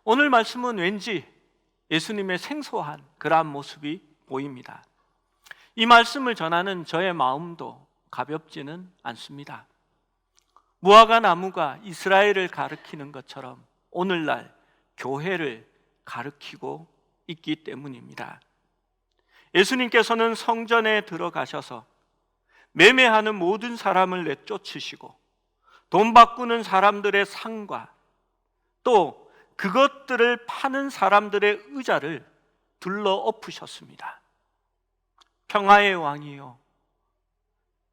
오늘 말씀은 왠지 예수님의 생소한 그러한 모습이 보입니다. 이 말씀을 전하는 저의 마음도 가볍지는 않습니다. 무화과 나무가 이스라엘을 가리키는 것처럼 오늘날 교회를 가리키고 있기 때문입니다. 예수님께서는 성전에 들어가셔서 매매하는 모든 사람을 내쫓으시고 돈 바꾸는 사람들의 상과 또 그것들을 파는 사람들의 의자를 둘러 엎으셨습니다. 평화의 왕이요,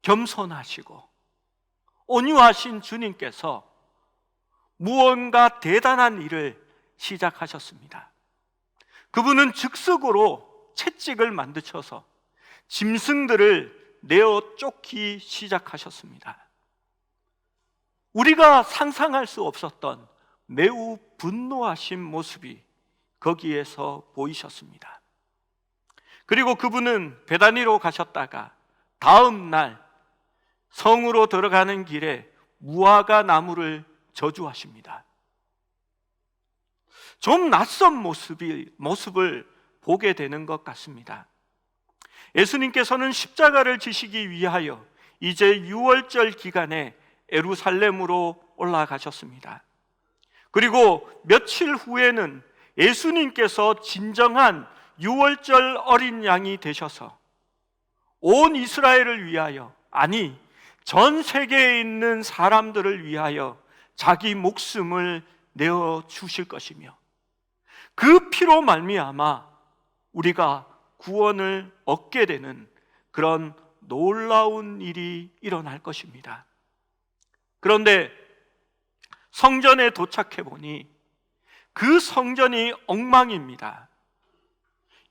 겸손하시고 온유하신 주님께서 무언가 대단한 일을 시작하셨습니다. 그분은 즉석으로 채찍을 만드셔서 짐승들을 내어 쫓기 시작하셨습니다. 우리가 상상할 수 없었던 매우 분노하신 모습이 거기에서 보이셨습니다. 그리고 그분은 베다니로 가셨다가 다음 날 성으로 들어가는 길에 무화과 나무를 저주하십니다. 좀 낯선 모습을 보게 되는 것 같습니다. 예수님께서는 십자가를 지시기 위하여 이제 유월절 기간에 예루살렘으로 올라가셨습니다. 그리고 며칠 후에는 예수님께서 진정한 유월절 어린 양이 되셔서 온 이스라엘을 위하여, 아니 전 세계에 있는 사람들을 위하여 자기 목숨을 내어 주실 것이며 그 피로 말미암아 우리가 구원을 얻게 되는 그런 놀라운 일이 일어날 것입니다. 그런데 성전에 도착해 보니 그 성전이 엉망입니다.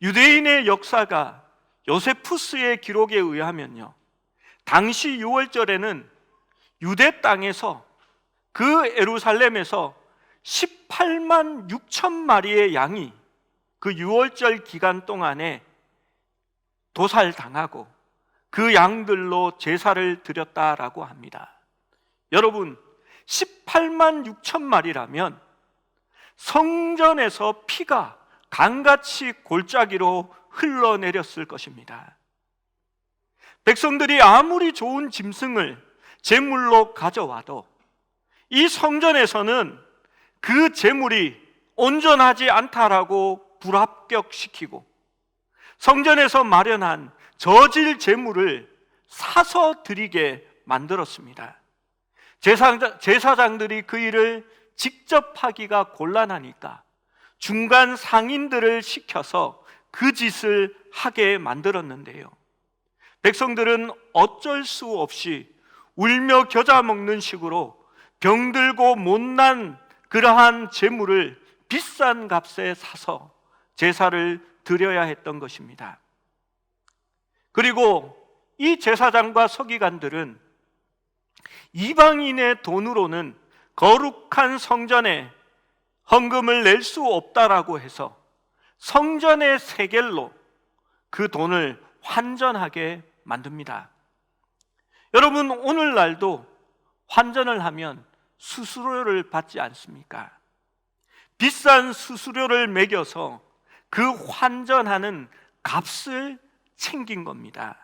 유대인의 역사가 요세푸스의 기록에 의하면요, 당시 6월절에는 유대 땅에서 그 예루살렘에서 18만 6천 마리의 양이 그 6월절 기간 동안에 도살당하고 그 양들로 제사를 드렸다라고 합니다. 여러분, 18만 6천 마리라면 성전에서 피가 강같이 골짜기로 흘러내렸을 것입니다. 백성들이 아무리 좋은 짐승을 제물로 가져와도 이 성전에서는 그 제물이 온전하지 않다라고 불합격시키고 성전에서 마련한 저질 제물을 사서 드리게 만들었습니다. 제사장들이 그 일을 직접 하기가 곤란하니까 중간 상인들을 시켜서 그 짓을 하게 만들었는데요, 백성들은 어쩔 수 없이 울며 겨자 먹는 식으로 병들고 못난 그러한 제물을 비싼 값에 사서 제사를 드려야 했던 것입니다. 그리고 이 제사장과 서기관들은 이방인의 돈으로는 거룩한 성전에 헌금을 낼 수 없다라고 해서 성전의 세겔로 그 돈을 환전하게 만듭니다. 여러분, 오늘날도 환전을 하면 수수료를 받지 않습니까? 비싼 수수료를 매겨서 그 환전하는 값을 챙긴 겁니다.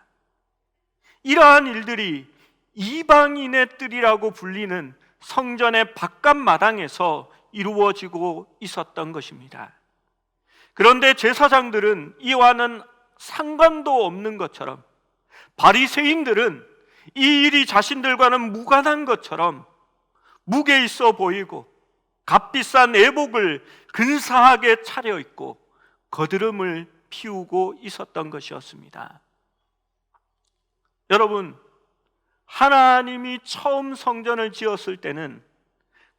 이러한 일들이 이방인의 뜰이라고 불리는 성전의 바깥마당에서 이루어지고 있었던 것입니다. 그런데 제사장들은 이와는 상관도 없는 것처럼, 바리새인들은 이 일이 자신들과는 무관한 것처럼 무게 있어 보이고 값비싼 애복을 근사하게 차려입고 거드름을 피우고 있었던 것이었습니다. 여러분, 하나님이 처음 성전을 지었을 때는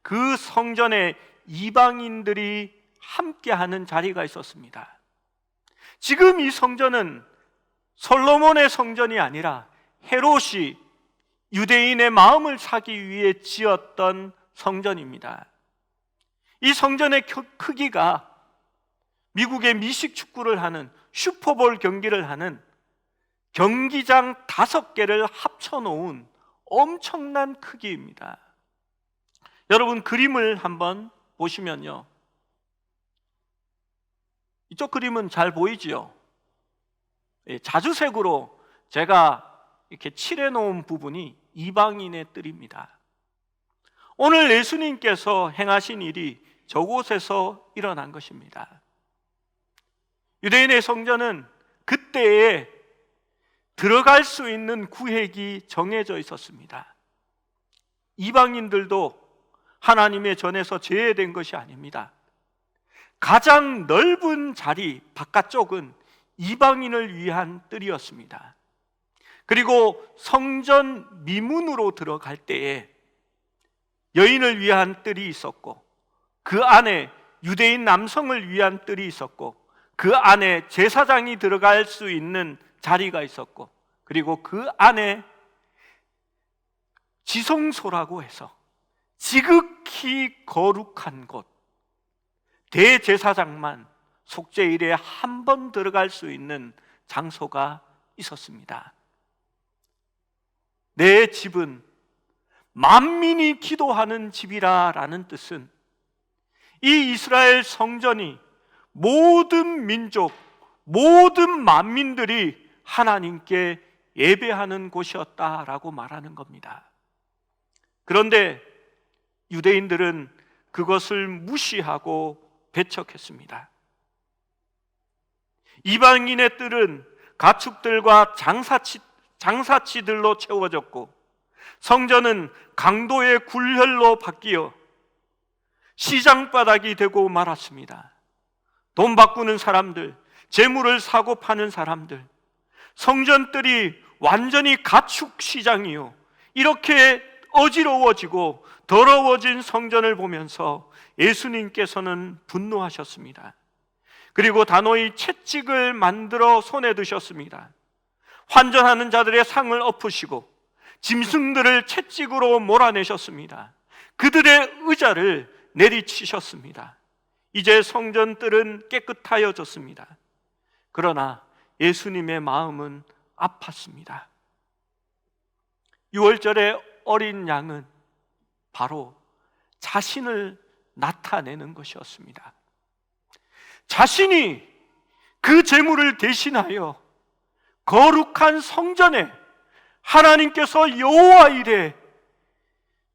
그 성전에 이방인들이 함께하는 자리가 있었습니다. 지금 이 성전은 솔로몬의 성전이 아니라 헤롯이 유대인의 마음을 사기 위해 지었던 성전입니다. 이 성전의 크기가 미국의 미식 축구를 하는 슈퍼볼 경기를 하는 경기장 5개를 합쳐놓은 엄청난 크기입니다. 여러분, 그림을 한번 보시면요, 이쪽 그림은 잘 보이지요? 자주색으로 제가 이렇게 칠해 놓은 부분이 이방인의 뜰입니다. 오늘 예수님께서 행하신 일이 저곳에서 일어난 것입니다. 유대인의 성전은 그때에 들어갈 수 있는 구획이 정해져 있었습니다. 이방인들도 하나님의 전에서 제외된 것이 아닙니다. 가장 넓은 자리 바깥쪽은 이방인을 위한 뜰이었습니다. 그리고 성전 미문으로 들어갈 때에 여인을 위한 뜰이 있었고, 그 안에 유대인 남성을 위한 뜰이 있었고, 그 안에 제사장이 들어갈 수 있는 자리가 있었고, 그리고 그 안에 지성소라고 해서 지극히 거룩한 곳, 대제사장만 속죄일에 한 번 들어갈 수 있는 장소가 있었습니다. 내 집은 만민이 기도하는 집이라라는 뜻은 이 이스라엘 성전이 모든 민족, 모든 만민들이 하나님께 예배하는 곳이었다라고 말하는 겁니다. 그런데 유대인들은 그것을 무시하고 배척했습니다. 이방인의 뜰은 가축들과 장사치들로 채워졌고, 성전은 강도의 굴혈로 바뀌어 시장바닥이 되고 말았습니다. 돈 바꾸는 사람들, 재물을 사고 파는 사람들, 성전들이 완전히 가축 시장이요, 이렇게 어지러워지고 더러워진 성전을 보면서 예수님께서는 분노하셨습니다. 그리고 단호히 채찍을 만들어 손에 드셨습니다. 환전하는 자들의 상을 엎으시고 짐승들을 채찍으로 몰아내셨습니다. 그들의 의자를 내리치셨습니다. 이제 성전들은 깨끗하여졌습니다. 그러나 예수님의 마음은 아팠습니다. 유월절의 어린 양은 바로 자신을 나타내는 것이었습니다. 자신이 그 제물을 대신하여 거룩한 성전에 하나님께서 여호와 이래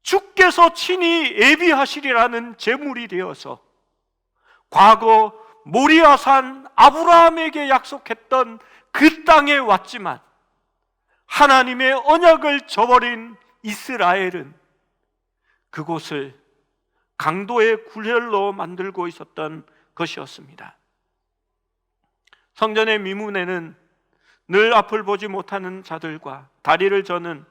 주께서 친히 예비하시리라는 제물이 되어서 과거 모리아산 아브라함에게 약속했던 그 땅에 왔지만 하나님의 언약을 저버린 이스라엘은 그곳을 강도의 굴혈로 만들고 있었던 것이었습니다. 성전의 미문에는 늘 앞을 보지 못하는 자들과 다리를 저는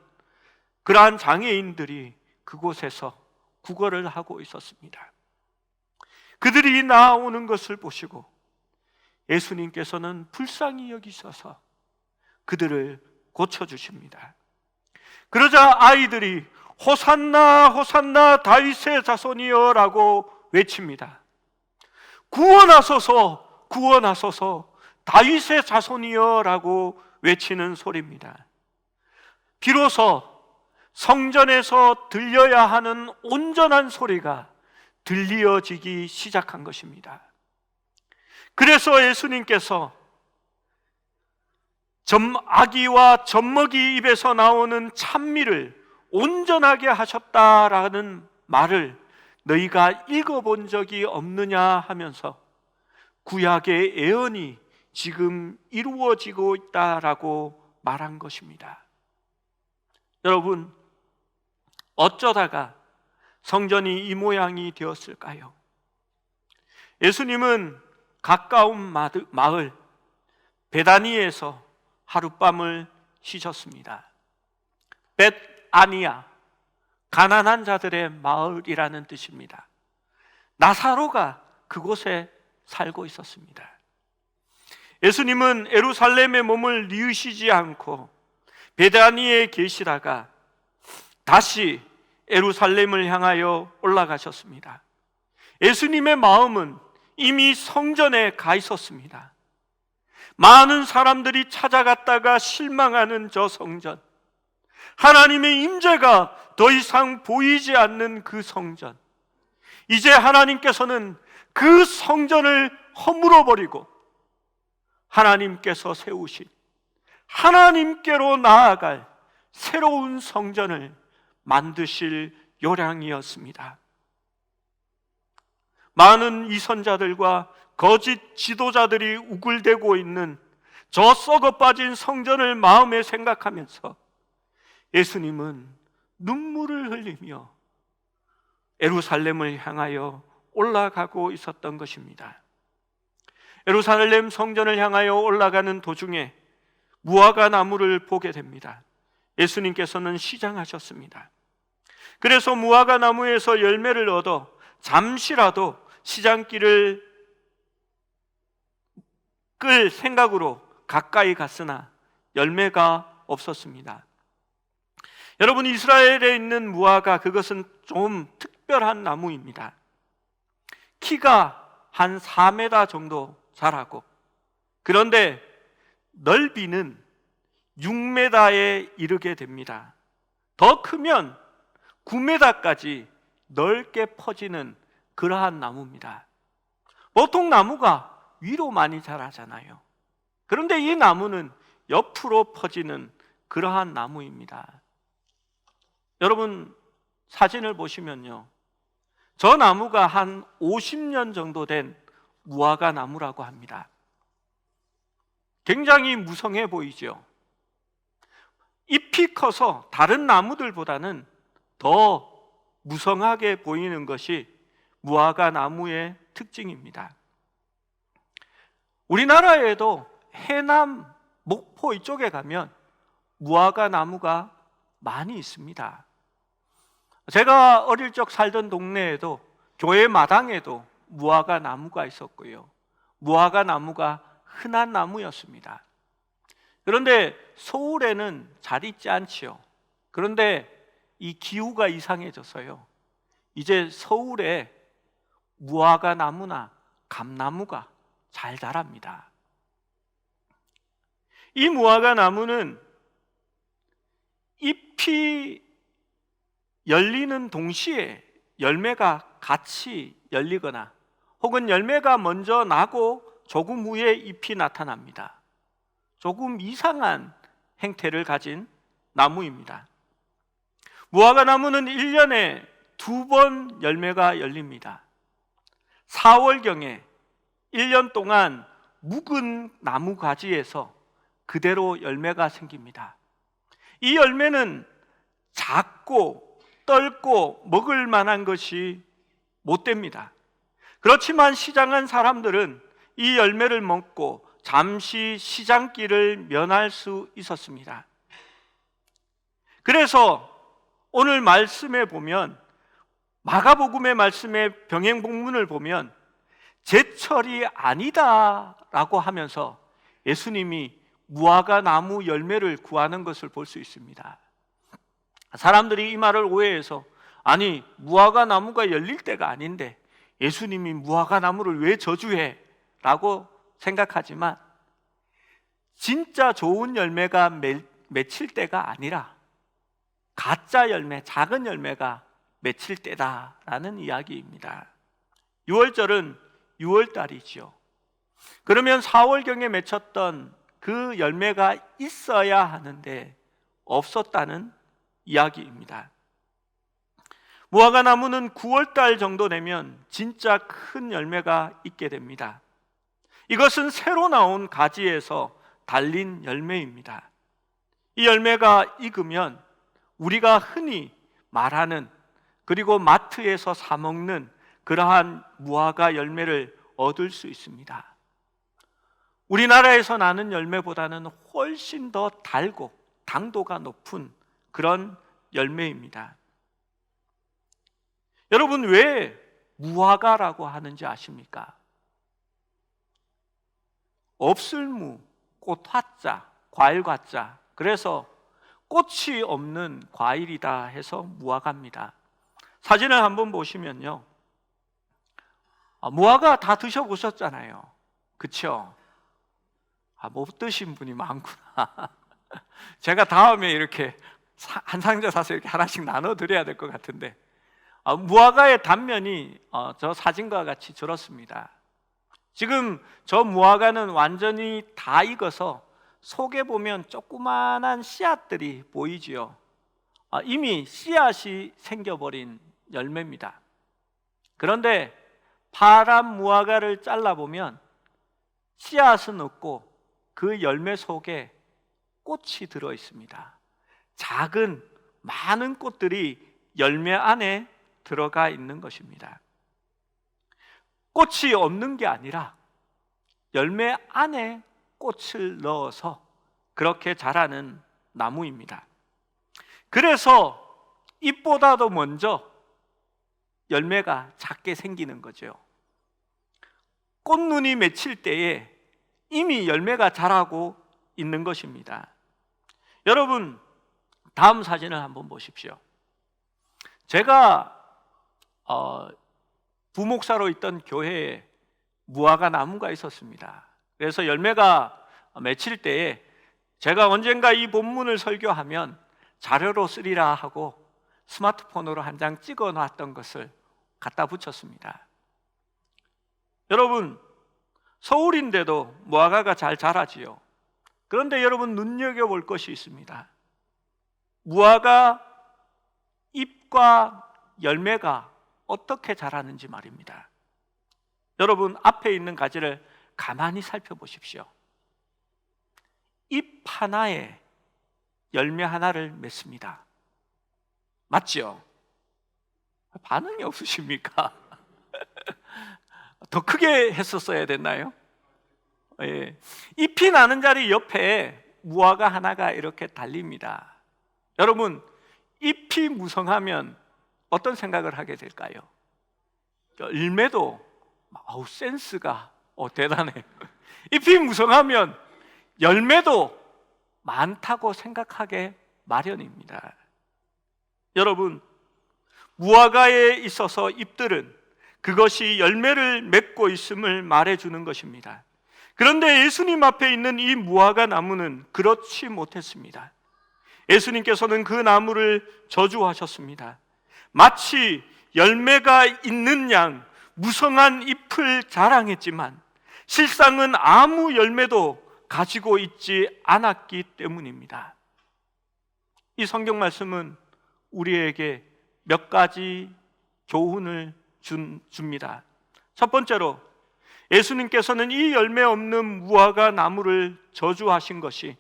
그러한 장애인들이 그곳에서 구걸을 하고 있었습니다. 그들이 나오는 것을 보시고 예수님께서는 불쌍히 여기셔서 그들을 고쳐주십니다. 그러자 아이들이 호산나 호산나 다윗의 자손이여 라고 외칩니다. 구원하소서 구원하소서 다윗의 자손이여 라고 외치는 소리입니다. 비로소 성전에서 들려야 하는 온전한 소리가 들려지기 시작한 것입니다. 그래서 예수님께서 아기와 젖먹이 입에서 나오는 찬미를 온전하게 하셨다라는 말을 너희가 읽어본 적이 없느냐 하면서 구약의 예언이 지금 이루어지고 있다라고 말한 것입니다. 여러분, 어쩌다가 성전이 이 모양이 되었을까요? 예수님은 가까운 마을 베다니에서 하룻밤을 쉬셨습니다. 벳아니아, 가난한 자들의 마을이라는 뜻입니다. 나사로가 그곳에 살고 있었습니다. 예수님은 예루살렘에 몸을 뉘우시지 않고 베다니에 계시다가 다시 예루살렘을 향하여 올라가셨습니다. 예수님의 마음은 이미 성전에 가 있었습니다. 많은 사람들이 찾아갔다가 실망하는 저 성전, 하나님의 임재가 더 이상 보이지 않는 그 성전, 이제 하나님께서는 그 성전을 허물어 버리고 하나님께서 세우신 하나님께로 나아갈 새로운 성전을 만드실 요량이었습니다. 많은 이선자들과 거짓 지도자들이 우글대고 있는 저 썩어 빠진 성전을 마음에 생각하면서 예수님은 눈물을 흘리며 예루살렘을 향하여 올라가고 있었던 것입니다. 예루살렘 성전을 향하여 올라가는 도중에 무화과 나무를 보게 됩니다. 예수님께서는 시장하셨습니다. 그래서 무화과 나무에서 열매를 얻어 잠시라도 시장길을 끌 생각으로 가까이 갔으나 열매가 없었습니다. 여러분, 이스라엘에 있는 무화과, 그것은 좀 특별한 나무입니다. 키가 한 4m 정도 자라고, 그런데 넓이는 6m에 이르게 됩니다. 더 크면 9m까지 넓게 퍼지는 그러한 나무입니다. 보통 나무가 위로 많이 자라잖아요. 그런데 이 나무는 옆으로 퍼지는 그러한 나무입니다. 여러분, 사진을 보시면요, 저 나무가 한 50년 정도 된 무화과 나무라고 합니다. 굉장히 무성해 보이죠? 잎이 커서 다른 나무들보다는 더 무성하게 보이는 것이 무화과 나무의 특징입니다. 우리나라에도 해남, 목포 이쪽에 가면 무화과 나무가 많이 있습니다. 제가 어릴 적 살던 동네에도, 교회 마당에도 무화과 나무가 있었고요, 무화과 나무가 흔한 나무였습니다. 그런데 서울에는 잘 있지 않지요. 그런데 이 기후가 이상해져서요, 이제 서울에 무화과 나무나 감나무가 잘 자랍니다. 이 무화과 나무는 잎이 열리는 동시에 열매가 같이 열리거나, 혹은 열매가 먼저 나고 조금 후에 잎이 나타납니다. 조금 이상한 행태를 가진 나무입니다. 무화과 나무는 1년에 2번 열매가 열립니다. 4월경에 1년 동안 묵은 나무 가지에서 그대로 열매가 생깁니다. 이 열매는 작고 떫고 먹을 만한 것이 못 됩니다. 그렇지만 시장한 사람들은 이 열매를 먹고 잠시 시장길을 면할 수 있었습니다. 그래서 오늘 말씀에 보면, 마가복음의 말씀의 병행본문을 보면 제철이 아니다라고 하면서 예수님이 무화과 나무 열매를 구하는 것을 볼 수 있습니다. 사람들이 이 말을 오해해서, 아니, 무화과 나무가 열릴 때가 아닌데 예수님이 무화과 나무를 왜 저주해? 라고 생각하지만, 진짜 좋은 열매가 맺힐 때가 아니라 가짜 열매, 작은 열매가 맺힐 때다라는 이야기입니다. 6월절은 6월달이죠. 그러면 4월경에 맺혔던 그 열매가 있어야 하는데 없었다는 이야기입니다. 무화과 나무는 9월달 정도 되면 진짜 큰 열매가 있게 됩니다. 이것은 새로 나온 가지에서 달린 열매입니다. 이 열매가 익으면 우리가 흔히 말하는, 그리고 마트에서 사 먹는 그러한 무화과 열매를 얻을 수 있습니다. 우리나라에서 나는 열매보다는 훨씬 더 달고 당도가 높은 그런 열매입니다. 여러분, 왜 무화과라고 하는지 아십니까? 없을무, 꽃화자, 과일과자, 그래서 꽃이 없는 과일이다 해서 무화과입니다. 사진을 한번 보시면요, 무화과 다 드셔보셨잖아요, 그렇죠? 못 드신 분이 많구나. 제가 다음에 이렇게 한 상자 사서 이렇게 하나씩 나눠드려야 될 것 같은데, 무화과의 단면이 저 사진과 같이 저렇습니다. 지금 저 무화과는 완전히 다 익어서 속에 보면 조그만한 씨앗들이 보이지요. 이미 씨앗이 생겨버린 열매입니다. 그런데 파란 무화과를 잘라보면 씨앗은 없고 그 열매 속에 꽃이 들어 있습니다. 작은 많은 꽃들이 열매 안에 들어가 있는 것입니다. 꽃이 없는 게 아니라 열매 안에 꽃을 넣어서 그렇게 자라는 나무입니다. 그래서 잎보다도 먼저 열매가 작게 생기는 거죠. 꽃눈이 맺힐 때에 이미 열매가 자라고 있는 것입니다. 여러분, 다음 사진을 한번 보십시오. 제가 부목사로 있던 교회에 무화과 나무가 있었습니다. 그래서 열매가 맺힐 때에 제가 언젠가 이 본문을 설교하면 자료로 쓰리라 하고 스마트폰으로 한 장 찍어 놨던 것을 갖다 붙였습니다. 여러분, 서울인데도 무화과가 잘 자라지요. 그런데 여러분, 눈여겨볼 것이 있습니다. 무화과 잎과 열매가 어떻게 자라는지 말입니다. 여러분, 앞에 있는 가지를 가만히 살펴보십시오. 잎 하나에 열매 하나를 맺습니다. 맞죠? 반응이 없으십니까? 더 크게 했었어야 됐나요? 예. 잎이 나는 자리 옆에 무화과 하나가 이렇게 달립니다. 여러분, 잎이 무성하면 어떤 생각을 하게 될까요? 열매도 센스가 대단해. 잎이 무성하면 열매도 많다고 생각하게 마련입니다. 여러분, 무화과에 있어서 잎들은 그것이 열매를 맺고 있음을 말해주는 것입니다. 그런데 예수님 앞에 있는 이 무화과 나무는 그렇지 못했습니다. 예수님께서는 그 나무를 저주하셨습니다. 마치 열매가 있는 양 무성한 잎을 자랑했지만 실상은 아무 열매도 가지고 있지 않았기 때문입니다. 이 성경 말씀은 우리에게 몇 가지 교훈을 줍니다. 첫 번째로, 예수님께서는 이 열매 없는 무화과 나무를 저주하신 것이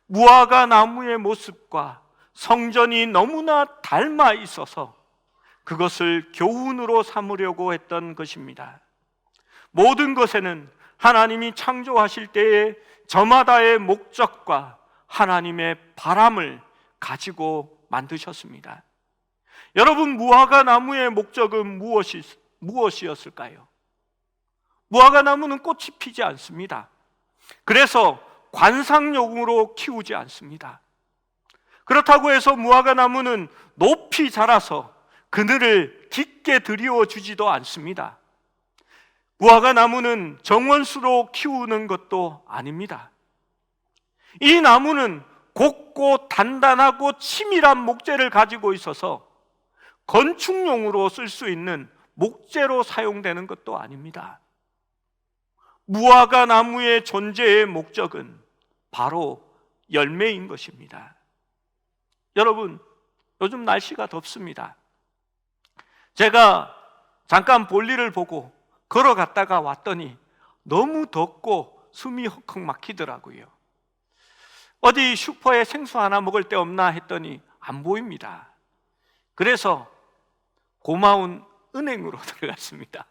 무화과 나무의 모습과 성전이 너무나 닮아 있어서 그것을 교훈으로 삼으려고 했던 것입니다. 모든 것에는 하나님이 창조하실 때에 저마다의 목적과 하나님의 바람을 가지고 만드셨습니다. 여러분, 무화과 나무의 목적은 무엇이었을까요? 무화과 나무는 꽃이 피지 않습니다. 그래서 관상용으로 키우지 않습니다. 그렇다고 해서 무화과 나무는 높이 자라서 그늘을 깊게 들이워 주지도 않습니다. 무화과 나무는 정원수로 키우는 것도 아닙니다. 이 나무는 곱고 단단하고 치밀한 목재를 가지고 있어서 건축용으로 쓸 수 있는 목재로 사용되는 것도 아닙니다. 무화과 나무의 존재의 목적은 바로 열매인 것입니다. 여러분, 요즘 날씨가 덥습니다. 제가 잠깐 볼일을 보고 걸어갔다가 왔더니 너무 덥고 숨이 헉헉 막히더라고요. 어디 슈퍼에 생수 하나 먹을 데 없나 했더니 안 보입니다. 그래서 고마운 은행으로 들어갔습니다.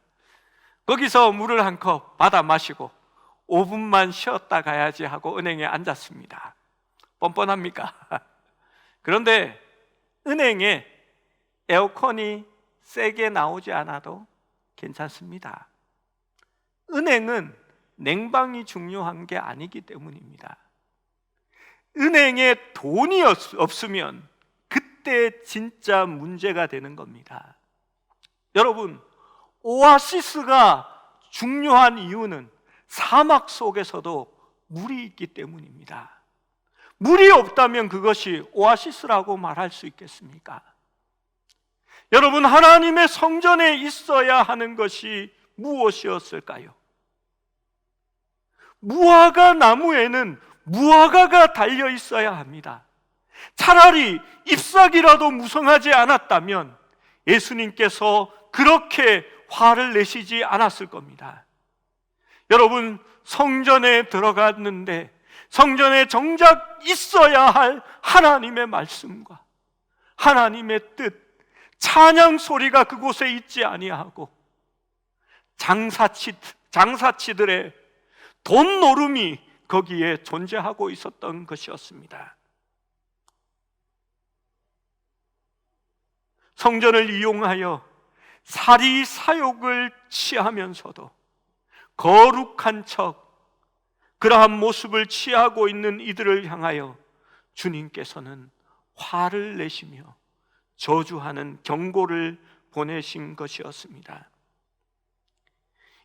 거기서 물을 한 컵 받아 마시고 5분만 쉬었다 가야지 하고 은행에 앉았습니다. 뻔뻔합니까? 그런데 은행에 에어컨이 세게 나오지 않아도 괜찮습니다. 은행은 냉방이 중요한 게 아니기 때문입니다. 은행에 돈이 없으면 그때 진짜 문제가 되는 겁니다. 여러분, 오아시스가 중요한 이유는 사막 속에서도 물이 있기 때문입니다. 물이 없다면 그것이 오아시스라고 말할 수 있겠습니까? 여러분, 하나님의 성전에 있어야 하는 것이 무엇이었을까요? 무화과 나무에는 무화과가 달려 있어야 합니다. 차라리 잎사귀라도 무성하지 않았다면 예수님께서 그렇게 화를 내시지 않았을 겁니다. 여러분, 성전에 들어갔는데 성전에 정작 있어야 할 하나님의 말씀과 하나님의 뜻, 찬양 소리가 그곳에 있지 아니하고 장사치들의 돈 노름이 거기에 존재하고 있었던 것이었습니다. 성전을 이용하여 사리 사욕을 취하면서도 거룩한 척 그러한 모습을 취하고 있는 이들을 향하여 주님께서는 화를 내시며 저주하는 경고를 보내신 것이었습니다.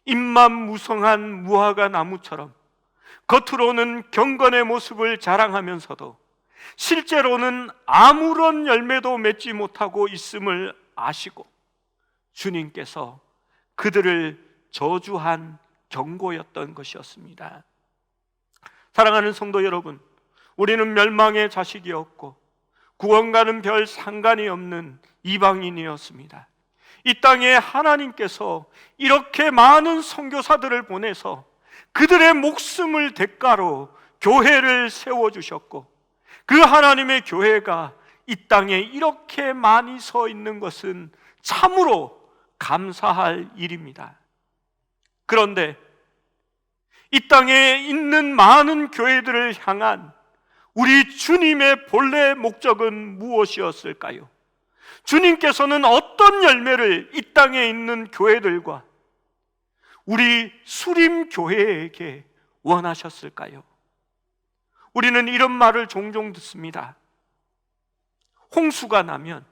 잎만 무성한 무화과 나무처럼 겉으로는 경건의 모습을 자랑하면서도 실제로는 아무런 열매도 맺지 못하고 있음을 아시고 주님께서 그들을 저주한 경고였던 것이었습니다. 사랑하는 성도 여러분, 우리는 멸망의 자식이었고 구원과는 별 상관이 없는 이방인이었습니다. 이 땅에 하나님께서 이렇게 많은 선교사들을 보내서 그들의 목숨을 대가로 교회를 세워주셨고 그 하나님의 교회가 이 땅에 이렇게 많이 서 있는 것은 참으로 감사할 일입니다. 그런데 이 땅에 있는 많은 교회들을 향한 우리 주님의 본래 목적은 무엇이었을까요? 주님께서는 어떤 열매를 이 땅에 있는 교회들과 우리 수림교회에게 원하셨을까요? 우리는 이런 말을 종종 듣습니다. 홍수가 나면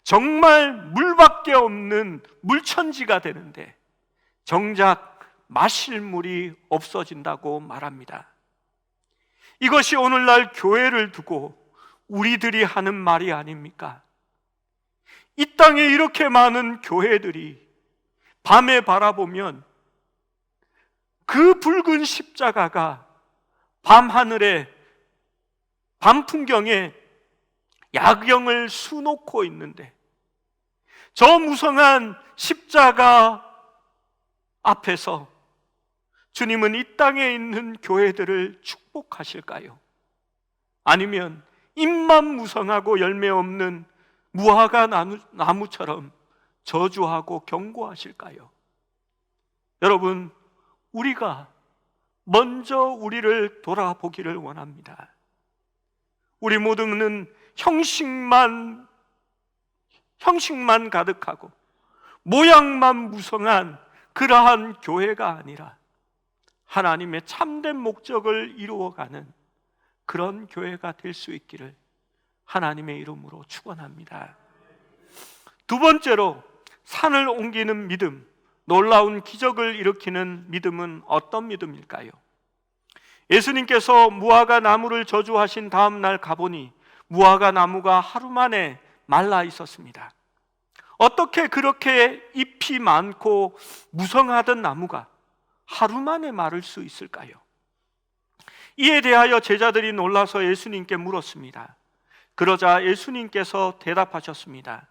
정말 물밖에 없는 물천지가 되는데 정작 마실 물이 없어진다고 말합니다. 이것이 오늘날 교회를 두고 우리들이 하는 말이 아닙니까? 이 땅에 이렇게 많은 교회들이 밤에 바라보면 그 붉은 십자가가 밤하늘에 밤 풍경에 야경을 수놓고 있는데 저 무성한 십자가 앞에서 주님은 이 땅에 있는 교회들을 축복하실까요? 아니면 잎만 무성하고 열매 없는 무화과 나무처럼 저주하고 경고하실까요? 여러분, 우리가 먼저 우리를 돌아보기를 원합니다. 우리 모두는 형식만 가득하고 모양만 무성한 그러한 교회가 아니라 하나님의 참된 목적을 이루어가는 그런 교회가 될 수 있기를 하나님의 이름으로 축원합니다. 두 번째로 산을 옮기는 믿음, 놀라운 기적을 일으키는 믿음은 어떤 믿음일까요? 예수님께서 무화과 나무를 저주하신 다음 날 가보니 무화과 나무가 하루 만에 말라 있었습니다. 어떻게 그렇게 잎이 많고 무성하던 나무가 하루 만에 마를 수 있을까요? 이에 대하여 제자들이 놀라서 예수님께 물었습니다. 그러자 예수님께서 대답하셨습니다.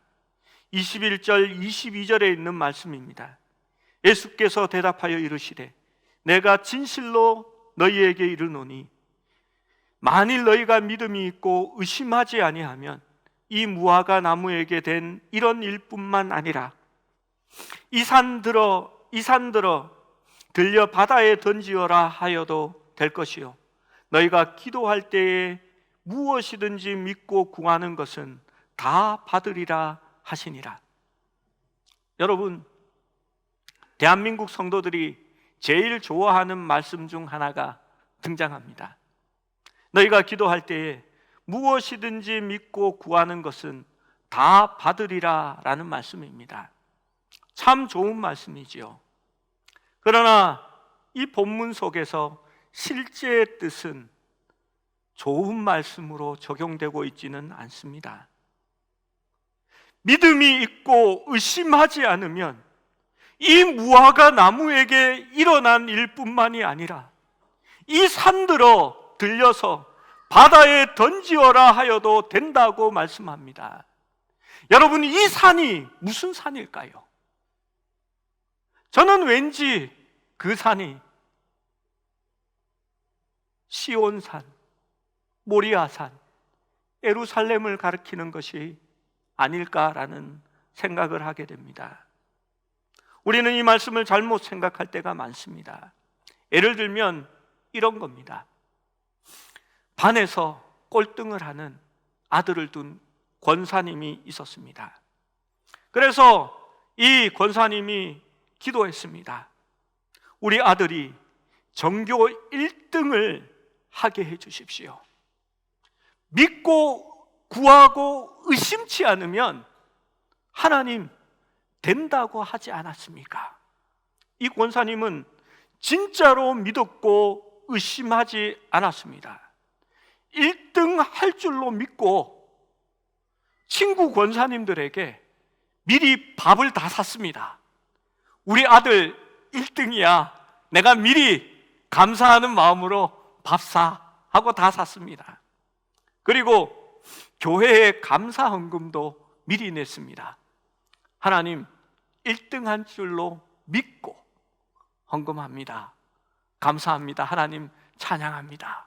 21절, 22절에 있는 말씀입니다. 예수께서 대답하여 이르시되 내가 진실로 너희에게 이르노니 만일 너희가 믿음이 있고 의심하지 아니하면 이 무화과 나무에게 된 이런 일뿐만 아니라 이 산 들어 들려 바다에 던지어라 하여도 될 것이요 너희가 기도할 때에 무엇이든지 믿고 구하는 것은 다 받으리라 하시니라. 여러분, 대한민국 성도들이 제일 좋아하는 말씀 중 하나가 등장합니다. 너희가 기도할 때에 무엇이든지 믿고 구하는 것은 다 받으리라 라는 말씀입니다. 참 좋은 말씀이지요. 그러나 이 본문 속에서 실제의 뜻은 좋은 말씀으로 적용되고 있지는 않습니다. 믿음이 있고 의심하지 않으면 이 무화과 나무에게 일어난 일뿐만이 아니라 이 산들어 들려서 바다에 던지어라 하여도 된다고 말씀합니다. 여러분, 이 산이 무슨 산일까요? 저는 왠지 그 산이 시온산, 모리아산, 예루살렘을 가리키는 것이 아닐까라는 생각을 하게 됩니다. 우리는 이 말씀을 잘못 생각할 때가 많습니다. 예를 들면 이런 겁니다. 반에서 꼴등을 하는 아들을 둔 권사님이 있었습니다. 그래서 이 권사님이 기도했습니다. 우리 아들이 전교 1등을 하게 해 주십시오. 믿고 구하고 의심치 않으면 하나님 된다고 하지 않았습니까? 이 권사님은 진짜로 믿었고 의심하지 않았습니다. 1등 할 줄로 믿고 친구 권사님들에게 미리 밥을 다 샀습니다. 우리 아들 1등이야. 내가 미리 감사하는 마음으로 밥 사 하고 다 샀습니다. 그리고 교회에 감사 헌금도 미리 냈습니다. 하나님 1등 한 줄로 믿고 헌금합니다. 감사합니다. 하나님 찬양합니다.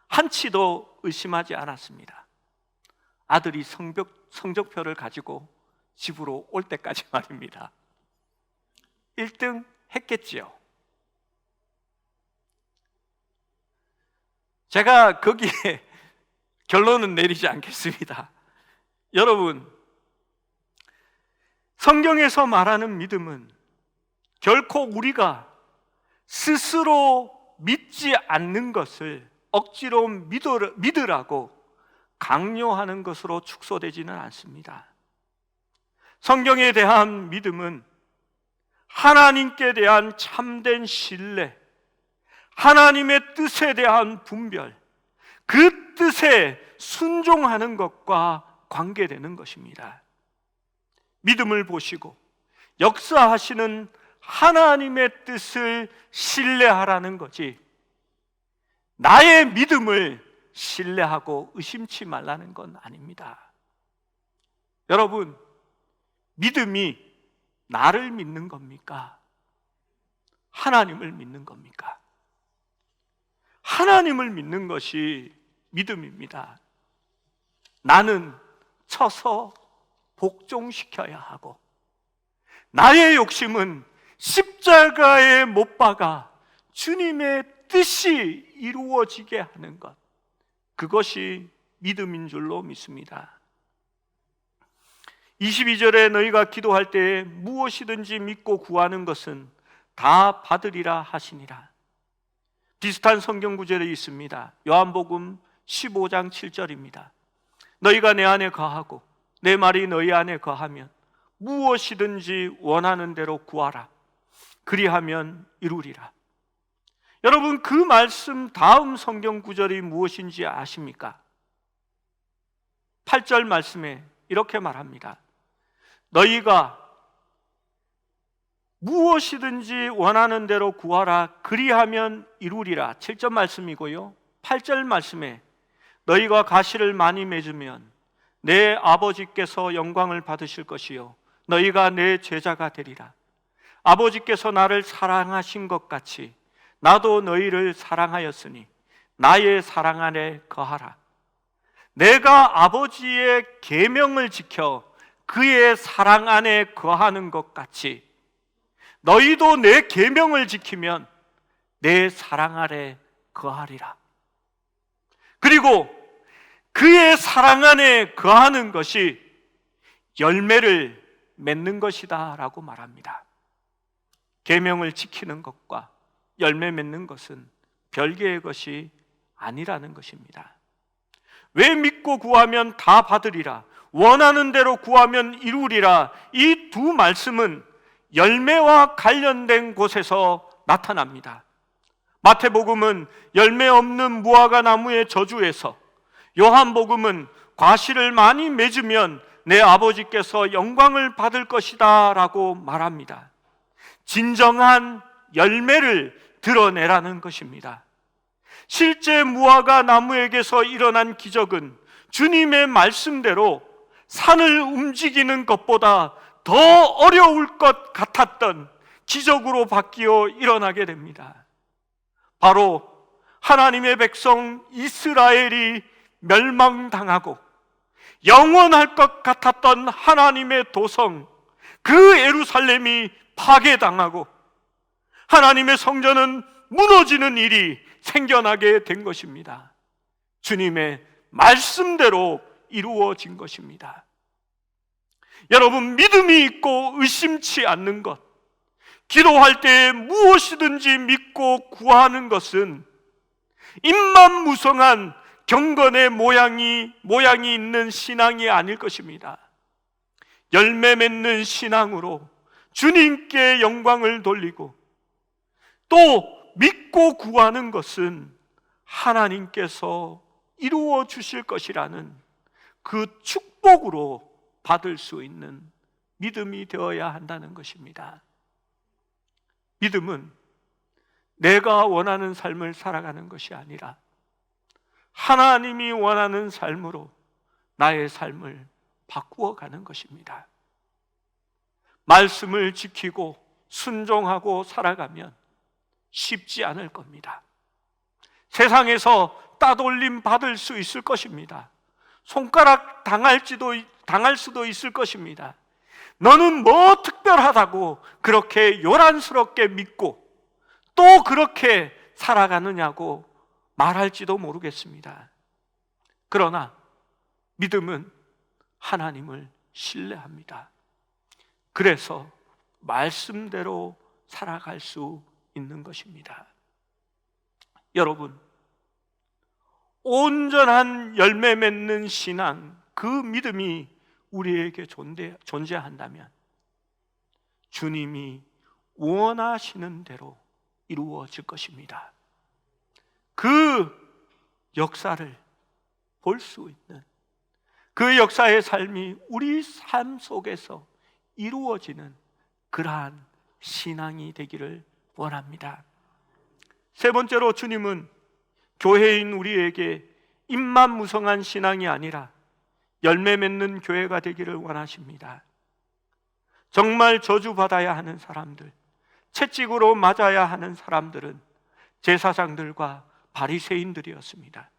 한치도 의심하지 않았습니다. 아들이 성적표를 가지고 집으로 올 때까지 말입니다. 1등 했겠지요. 제가 거기에 결론은 내리지 않겠습니다. 여러분, 성경에서 말하는 믿음은 결코 우리가 스스로 믿지 않는 것을 억지로 믿으라고 강요하는 것으로 축소되지는 않습니다. 성경에 대한 믿음은 하나님께 대한 참된 신뢰, 하나님의 뜻에 대한 분별, 그 뜻에 순종하는 것과 관계되는 것입니다. 믿음을 보시고 역사하시는 하나님의 뜻을 신뢰하라는 거지, 나의 믿음을 신뢰하고 의심치 말라는 건 아닙니다. 여러분, 믿음이 나를 믿는 겁니까? 하나님을 믿는 겁니까? 하나님을 믿는 것이 믿음입니다. 나는 쳐서 복종시켜야 하고, 나의 욕심은 십자가에 못 박아 주님의 뜻이 이루어지게 하는 것, 그것이 믿음인 줄로 믿습니다. 22절에 너희가 기도할 때에 무엇이든지 믿고 구하는 것은 다 받으리라 하시니라. 비슷한 성경 구절이 있습니다. 요한복음 15장 7절입니다. 너희가 내 안에 거하고 내 말이 너희 안에 거하면 무엇이든지 원하는 대로 구하라. 그리하면 이루리라. 여러분, 그 말씀 다음 성경 구절이 무엇인지 아십니까? 8절 말씀에 이렇게 말합니다. 너희가 무엇이든지 원하는 대로 구하라. 그리하면 이루리라. 7절 말씀이고요. 8절 말씀에 너희가 가시를 많이 맺으면 내 아버지께서 영광을 받으실 것이요 너희가 내 제자가 되리라. 아버지께서 나를 사랑하신 것 같이 나도 너희를 사랑하였으니 나의 사랑 안에 거하라. 내가 아버지의 계명을 지켜 그의 사랑 안에 거하는 것 같이 너희도 내 계명을 지키면 내 사랑 아래 거하리라. 그리고 그의 사랑 안에 거하는 것이 열매를 맺는 것이다 라고 말합니다. 계명을 지키는 것과 열매 맺는 것은 별개의 것이 아니라는 것입니다. 왜 믿고 구하면 다 받으리라, 원하는 대로 구하면 이루리라, 이 두 말씀은 열매와 관련된 곳에서 나타납니다. 마태복음은 열매 없는 무화과 나무의 저주에서, 요한복음은 과실을 많이 맺으면 내 아버지께서 영광을 받을 것이다 라고 말합니다. 진정한 열매를 드러내라는 것입니다. 실제 무화과 나무에게서 일어난 기적은 주님의 말씀대로 산을 움직이는 것보다 더 어려울 것 같았던 기적으로 바뀌어 일어나게 됩니다. 바로 하나님의 백성 이스라엘이 멸망당하고 영원할 것 같았던 하나님의 도성 그 예루살렘이 파괴당하고 하나님의 성전은 무너지는 일이 생겨나게 된 것입니다. 주님의 말씀대로 이루어진 것입니다. 여러분, 믿음이 있고 의심치 않는 것, 기도할 때 무엇이든지 믿고 구하는 것은 입만무성한 경건의 모양이 있는 신앙이 아닐 것입니다. 열매 맺는 신앙으로 주님께 영광을 돌리고 또 믿고 구하는 것은 하나님께서 이루어 주실 것이라는 그 축복으로 받을 수 있는 믿음이 되어야 한다는 것입니다. 믿음은 내가 원하는 삶을 살아가는 것이 아니라 하나님이 원하는 삶으로 나의 삶을 바꾸어 가는 것입니다. 말씀을 지키고 순종하고 살아가면 쉽지 않을 겁니다. 세상에서 따돌림 받을 수 있을 것입니다. 손가락 당할 수도 있을 것입니다. 너는 뭐 특별하다고 그렇게 요란스럽게 믿고 또 그렇게 살아가느냐고 말할지도 모르겠습니다. 그러나 믿음은 하나님을 신뢰합니다. 그래서 말씀대로 살아갈 수 있는 것입니다. 여러분, 온전한 열매 맺는 신앙, 그 믿음이 우리에게 존재한다면 주님이 원하시는 대로 이루어질 것입니다. 그 역사를 볼 수 있는, 그 역사의 삶이 우리 삶 속에서 이루어지는 그러한 신앙이 되기를 원합니다. 세 번째로, 주님은 교회인 우리에게 입만무성한 신앙이 아니라 열매 맺는 교회가 되기를 원하십니다. 정말 저주받아야 하는 사람들, 채찍으로 맞아야 하는 사람들은 제사장들과 바리새인들이었습니다.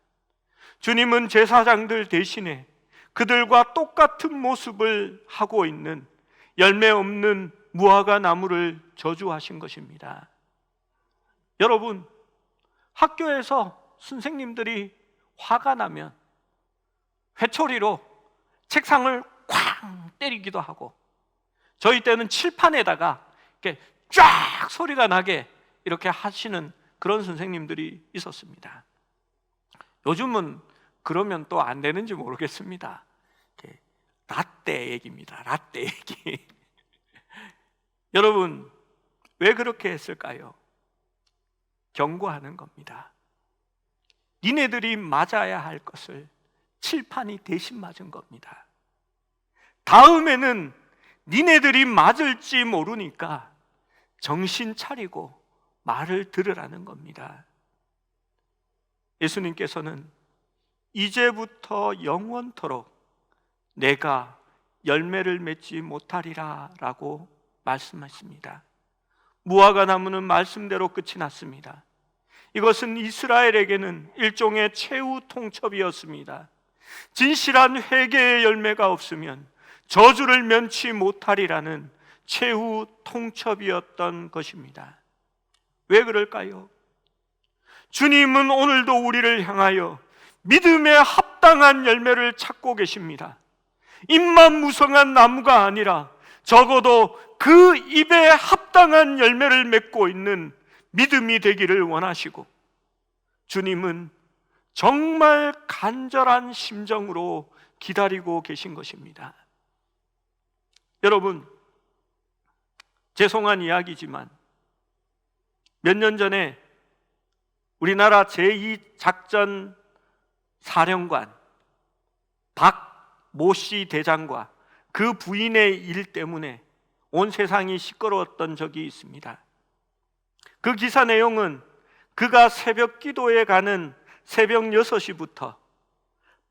주님은 제사장들 대신에 그들과 똑같은 모습을 하고 있는 열매 없는 무화과 나무를 저주하신 것입니다. 여러분, 학교에서 선생님들이 화가 나면 회초리로 책상을 쾅 때리기도 하고, 저희 때는 칠판에다가 이렇게 쫙 소리가 나게 이렇게 하시는 그런 선생님들이 있었습니다. 요즘은 그러면 또 안 되는지 모르겠습니다. 라떼 얘기입니다. 라떼 얘기. 여러분, 왜 그렇게 했을까요? 경고하는 겁니다. 니네들이 맞아야 할 것을 칠판이 대신 맞은 겁니다. 다음에는 니네들이 맞을지 모르니까 정신 차리고 말을 들으라는 겁니다. 예수님께서는 이제부터 영원토록 내가 열매를 맺지 못하리라 라고 말씀하십니다. 무화과 나무는 말씀대로 끝이 났습니다. 이것은 이스라엘에게는 일종의 최후 통첩이었습니다. 진실한 회개의 열매가 없으면 저주를 면치 못하리라는 최후 통첩이었던 것입니다. 왜 그럴까요? 주님은 오늘도 우리를 향하여 믿음에 합당한 열매를 찾고 계십니다. 입만무성한 나무가 아니라 적어도 그 입에 합당한 열매를 맺고 있는 믿음이 되기를 원하시고, 주님은 정말 간절한 심정으로 기다리고 계신 것입니다. 여러분, 죄송한 이야기지만 몇 년 전에 우리나라 제2작전 사령관 박모 씨 대장과 그 부인의 일 때문에 온 세상이 시끄러웠던 적이 있습니다. 그 기사 내용은 그가 새벽 기도에 가는 새벽 6시부터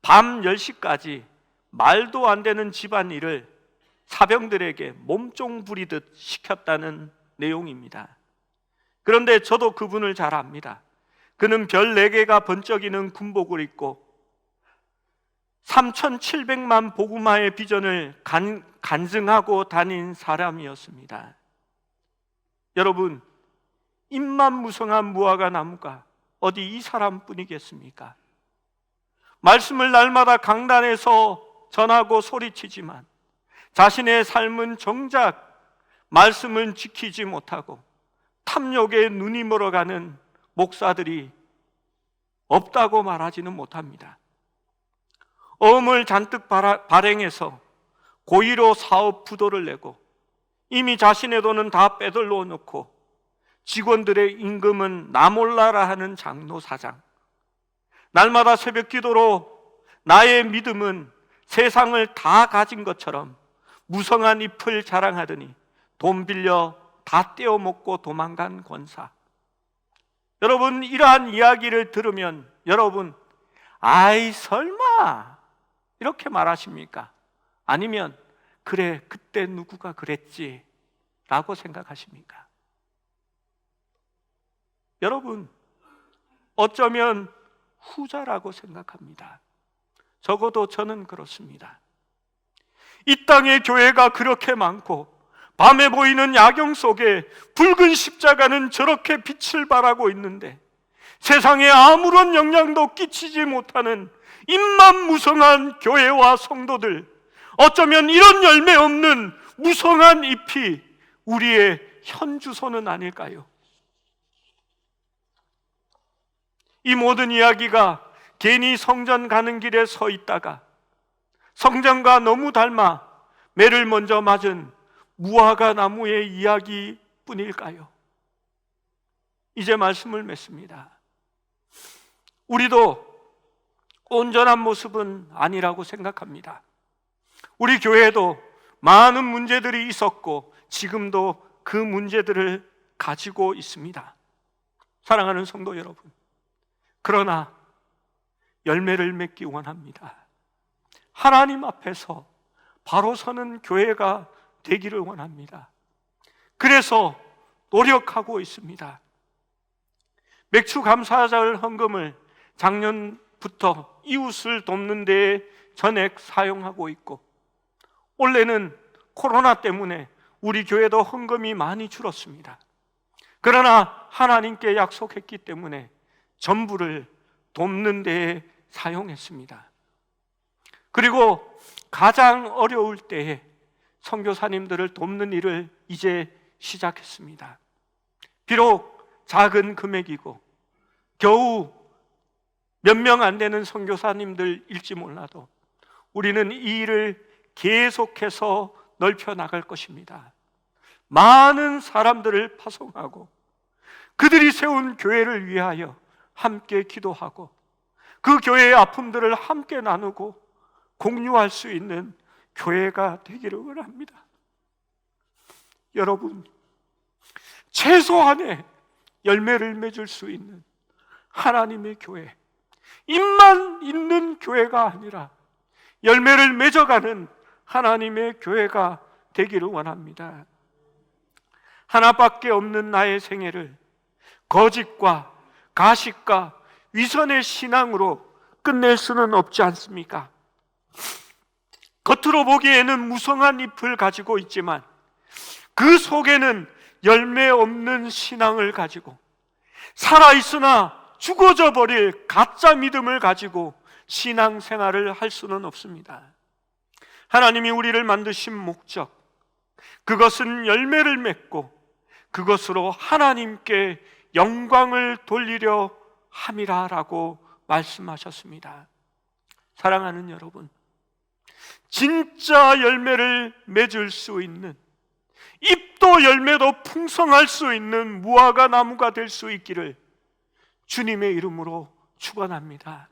밤 10시까지 말도 안 되는 집안일을 사병들에게 몸종 부리듯 시켰다는 내용입니다. 그런데 저도 그분을 잘 압니다. 그는 별 4개가 번쩍이는 군복을 입고 3,700만 복음화의 비전을 간증하고 다닌 사람이었습니다. 여러분, 입만 무성한 무화과 나무가 어디 이 사람뿐이겠습니까? 말씀을 날마다 강단에서 전하고 소리치지만 자신의 삶은 정작 말씀을 지키지 못하고 탐욕에 눈이 멀어가는 목사들이 없다고 말하지는 못합니다. 어음을 잔뜩 발행해서 고의로 사업 부도를 내고 이미 자신의 돈은 다 빼돌려 놓고 직원들의 임금은 나 몰라라 하는 장로 사장, 날마다 새벽 기도로 나의 믿음은 세상을 다 가진 것처럼 무성한 잎을 자랑하더니 돈 빌려 다 떼어먹고 도망간 권사. 여러분, 이러한 이야기를 들으면 여러분, 아이 설마 이렇게 말하십니까? 아니면 그래, 그때 누구가 그랬지 라고 생각하십니까? 여러분, 어쩌면 후자라고 생각합니다. 적어도 저는 그렇습니다. 이 땅에 교회가 그렇게 많고 밤에 보이는 야경 속에 붉은 십자가는 저렇게 빛을 발하고 있는데 세상에 아무런 영향도 끼치지 못하는 입만 무성한 교회와 성도들, 어쩌면 이런 열매 없는 무성한 잎이 우리의 현주소는 아닐까요? 이 모든 이야기가 괜히 성전 가는 길에 서 있다가 성전과 너무 닮아 매를 먼저 맞은 무화과 나무의 이야기뿐일까요? 이제 말씀을 맺습니다. 우리도 온전한 모습은 아니라고 생각합니다. 우리 교회에도 많은 문제들이 있었고 지금도 그 문제들을 가지고 있습니다. 사랑하는 성도 여러분, 그러나 열매를 맺기 원합니다. 하나님 앞에서 바로 서는 교회가 되기를 원합니다. 그래서 노력하고 있습니다. 맥주 감사절 헌금을 작년부터 이웃을 돕는 데에 전액 사용하고 있고, 올해는 코로나 때문에 우리 교회도 헌금이 많이 줄었습니다. 그러나 하나님께 약속했기 때문에 전부를 돕는 데에 사용했습니다. 그리고 가장 어려울 때에 선교사님들을 돕는 일을 이제 시작했습니다. 비록 작은 금액이고 겨우 몇 명 안 되는 선교사님들일지 몰라도 우리는 이 일을 계속해서 넓혀 나갈 것입니다. 많은 사람들을 파송하고 그들이 세운 교회를 위하여 함께 기도하고 그 교회의 아픔들을 함께 나누고 공유할 수 있는 교회가 되기를 원합니다. 여러분, 최소한의 열매를 맺을 수 있는 하나님의 교회, 입만 있는 교회가 아니라 열매를 맺어가는 하나님의 교회가 되기를 원합니다. 하나밖에 없는 나의 생애를 거짓과 가식과 위선의 신앙으로 끝낼 수는 없지 않습니까? 겉으로 보기에는 무성한 잎을 가지고 있지만 그 속에는 열매 없는 신앙을 가지고 살아있으나 죽어져 버릴 가짜 믿음을 가지고 신앙생활을 할 수는 없습니다. 하나님이 우리를 만드신 목적, 그것은 열매를 맺고 그것으로 하나님께 영광을 돌리려 함이라라고 말씀하셨습니다. 사랑하는 여러분, 진짜 열매를 맺을 수 있는, 잎도 열매도 풍성할 수 있는 무화과 나무가 될 수 있기를 주님의 이름으로 축원합니다.